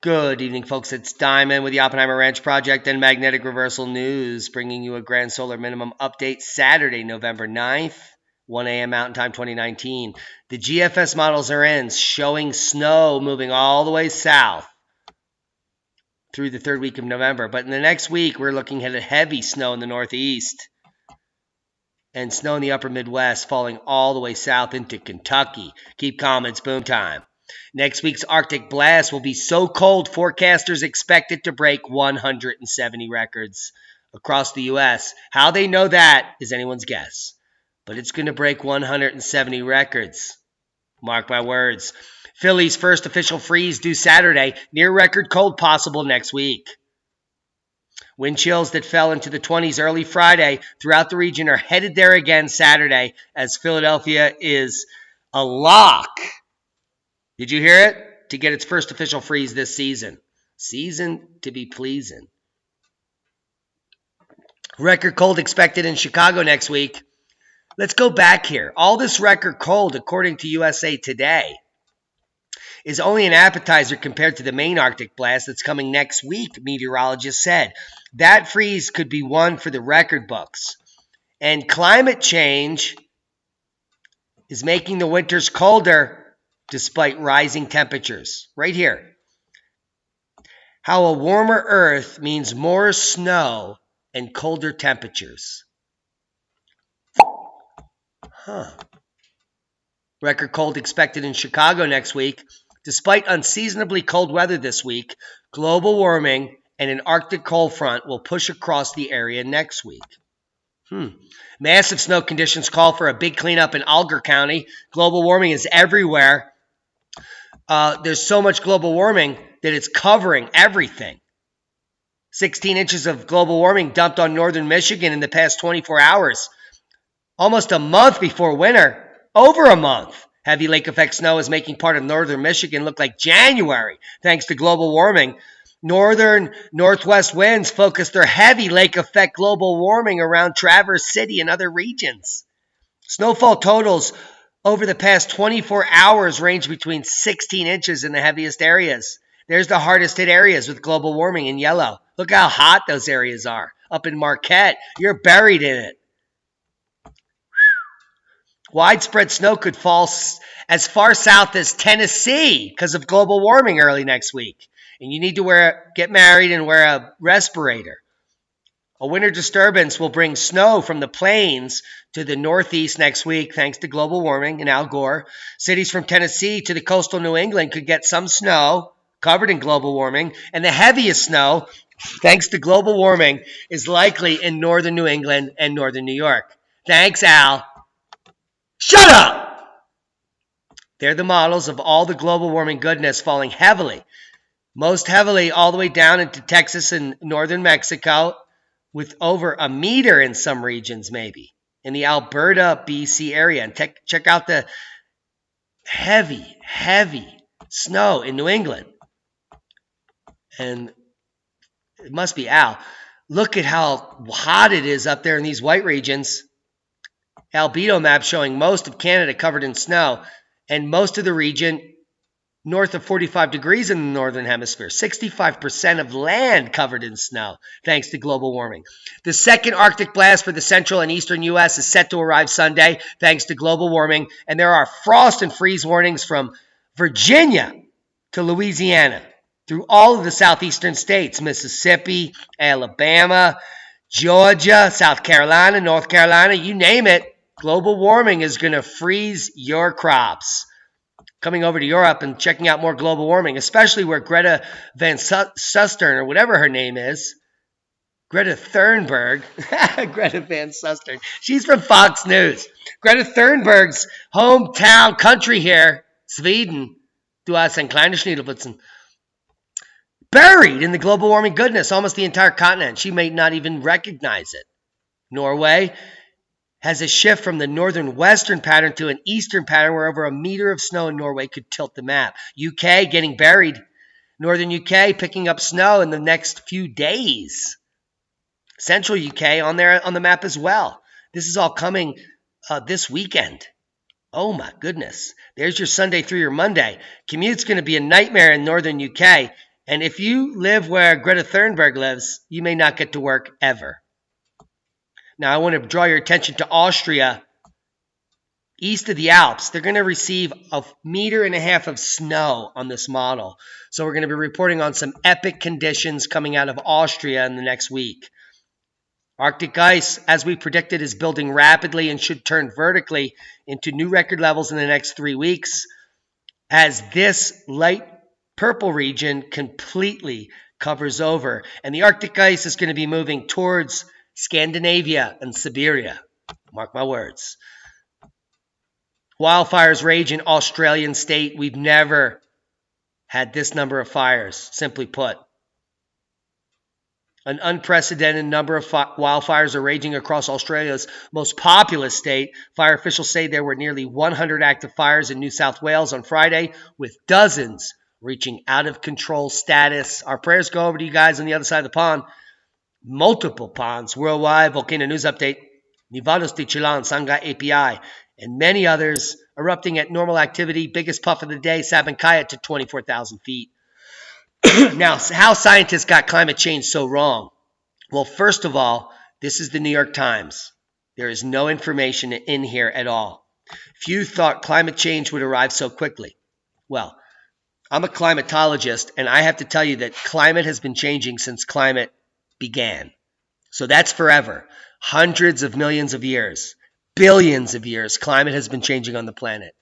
Good evening, folks. It's Diamond with the Oppenheimer Ranch Project and Magnetic Reversal News, bringing you a grand solar minimum update Saturday, November 9th, 1 a.m. Mountain Time 2019. The GFS models are in, showing snow moving all the way south through the third week of November. But in the next week, we're looking at heavy snow in the Northeast and snow in the upper Midwest falling all the way south into Kentucky. Keep calm, it's boom time. Next week's Arctic blast will be so cold, forecasters expect it to break 170 records across the U.S. How they know that is anyone's guess. But it's going to break 170 records. Mark my words. Philly's first official freeze due Saturday. Near record cold possible next week. Wind chills that fell into the 20s early Friday throughout the region are headed there again Saturday as Philadelphia is a lock. Did you hear it? To get its first official freeze this season. Season to be pleasing. Record cold expected in Chicago next week. Let's go back here. All this record cold, according to USA Today, is only an appetizer compared to the main Arctic blast that's coming next week, meteorologists said. That freeze could be one for the record books. And climate change is making the winters colder despite rising temperatures. Right here. How a warmer Earth means more snow and colder temperatures. Record cold expected in Chicago next week. Despite unseasonably cold weather this week, global warming and an Arctic cold front will push across the area next week. Massive snow conditions call for a big cleanup in Alger County. Global warming is everywhere. There's so much global warming that it's covering everything. 16 inches of global warming dumped on northern Michigan in the past 24 hours. Almost a month before winter. Over a month. Heavy lake effect snow is making part of northern Michigan look like January, thanks to global warming. Northern northwest winds focus their heavy lake effect global warming around Traverse City and other regions. Snowfall totals over the past 24 hours range between 16 inches in the heaviest areas. There's the hardest hit areas with global warming in yellow. Look how hot those areas are. Up in Marquette, you're buried in it. Widespread snow could fall as far south as Tennessee because of global warming early next week. And you need to get married and wear a respirator. A winter disturbance will bring snow from the plains to the northeast next week thanks to global warming and Al Gore. Cities from Tennessee to the coastal New England could get some snow covered in global warming. And the heaviest snow, thanks to global warming, is likely in northern New England and northern New York. Thanks, Al. Shut up! They're the models of all the global warming goodness falling heavily. Most heavily all the way down into Texas and northern Mexico, with over a meter in some regions maybe. In the Alberta, BC area. And check out the heavy snow in New England. And it must be Al. Look at how hot it is up there in these white regions. Albedo map showing most of Canada covered in snow and most of the region north of 45 degrees in the northern hemisphere. 65% of land covered in snow thanks to global warming. The second Arctic blast for the central and eastern U.S. is set to arrive Sunday thanks to global warming, and there are frost and freeze warnings from Virginia to Louisiana through all of the southeastern states, Mississippi, Alabama, Georgia, South Carolina, North Carolina, you name it. Global warming is going to freeze your crops. Coming over to Europe and checking out more global warming, especially where Greta Van Susteren, or whatever her name is, Greta Thunberg, Greta Van Susteren, she's from Fox News. Greta Thunberg's hometown country here, Sweden, du hast ein kleines Schneedelblitzen, buried in the global warming goodness, almost the entire continent. She may not even recognize it. Norway has a shift from the northern western pattern to an eastern pattern where over a meter of snow in Norway could tilt the map. UK getting buried. Northern UK picking up snow in the next few days. Central UK on the map as well. This is all coming this weekend. Oh my goodness. There's your Sunday through your Monday. Commute's going to be a nightmare in northern UK. And if you live where Greta Thunberg lives, you may not get to work ever. Now, I want to draw your attention to Austria, east of the Alps. They're going to receive 1.5 meters of snow on this model. So we're going to be reporting on some epic conditions coming out of Austria in the next week. Arctic ice, as we predicted, is building rapidly and should turn vertically into new record levels in the next 3 weeks, as this light purple region completely covers over. And the Arctic ice is going to be moving towards Scandinavia and Siberia. Mark my words. Wildfires rage in Australian state. We've never had this number of fires, simply put. An unprecedented number of wildfires are raging across Australia's most populous state. Fire officials say there were nearly 100 active fires in New South Wales on Friday, with dozens reaching out of control status. Our prayers go over to you guys on the other side of the pond. Multiple ponds worldwide. Volcano News Update. Nevados de Chilan, Sangha API, and many others erupting at normal activity. Biggest puff of the day, Sabancaya to 24,000 feet. Now, how scientists got climate change so wrong? Well, first of all, this is the New York Times. There is no information in here at all. Few thought climate change would arrive so quickly. Well, I'm a climatologist, and I have to tell you that climate has been changing since climate began. So that's forever. Hundreds of millions of years, billions of years, climate has been changing on the planet.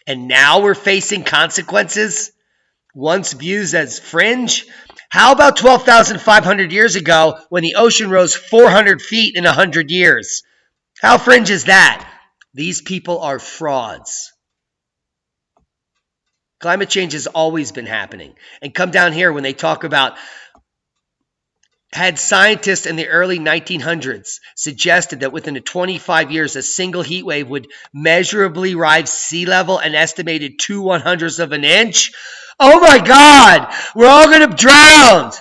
And now we're facing consequences? Once viewed as fringe? How about 12,500 years ago when the ocean rose 400 feet in 100 years? How fringe is that? These people are frauds. Climate change has always been happening. And come down here when they talk about, had scientists in the early 1900s suggested that within 25 years, a single heat wave would measurably rise sea level an estimated 2/100ths of an inch? Oh my God, we're all going to drown.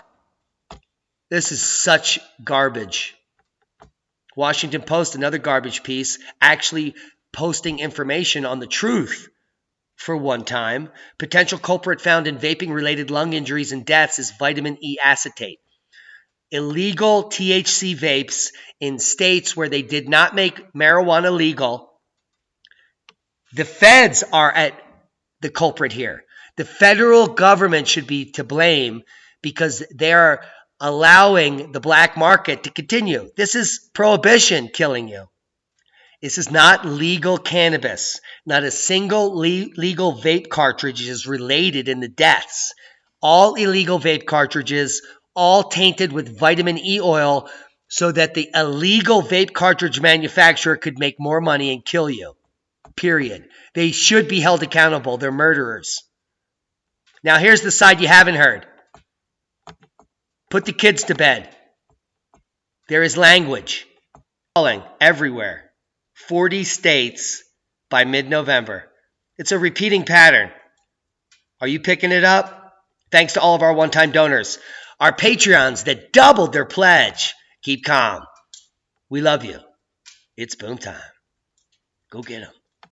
This is such garbage. Washington Post, another garbage piece, actually posting information on the truth for one time. Potential culprit found in vaping-related lung injuries and deaths is vitamin E acetate. Illegal THC vapes in states where they did not make marijuana legal. The feds are at the culprit here. The federal government should be to blame because they're allowing the black market to continue. This is prohibition killing you. This is not legal cannabis. Not a single legal vape cartridge is related in the deaths. All illegal vape cartridges, all tainted with vitamin E oil so that the illegal vape cartridge manufacturer could make more money and kill you. Period. They should be held accountable. They're murderers. Now, here's the side you haven't heard. Put the kids to bed. There is language falling everywhere. 40 states by mid-November. It's a repeating pattern. Are you picking it up? Thanks to all of our one-time donors. Our Patreons that doubled their pledge. Keep calm. We love you. It's boom time. Go get them.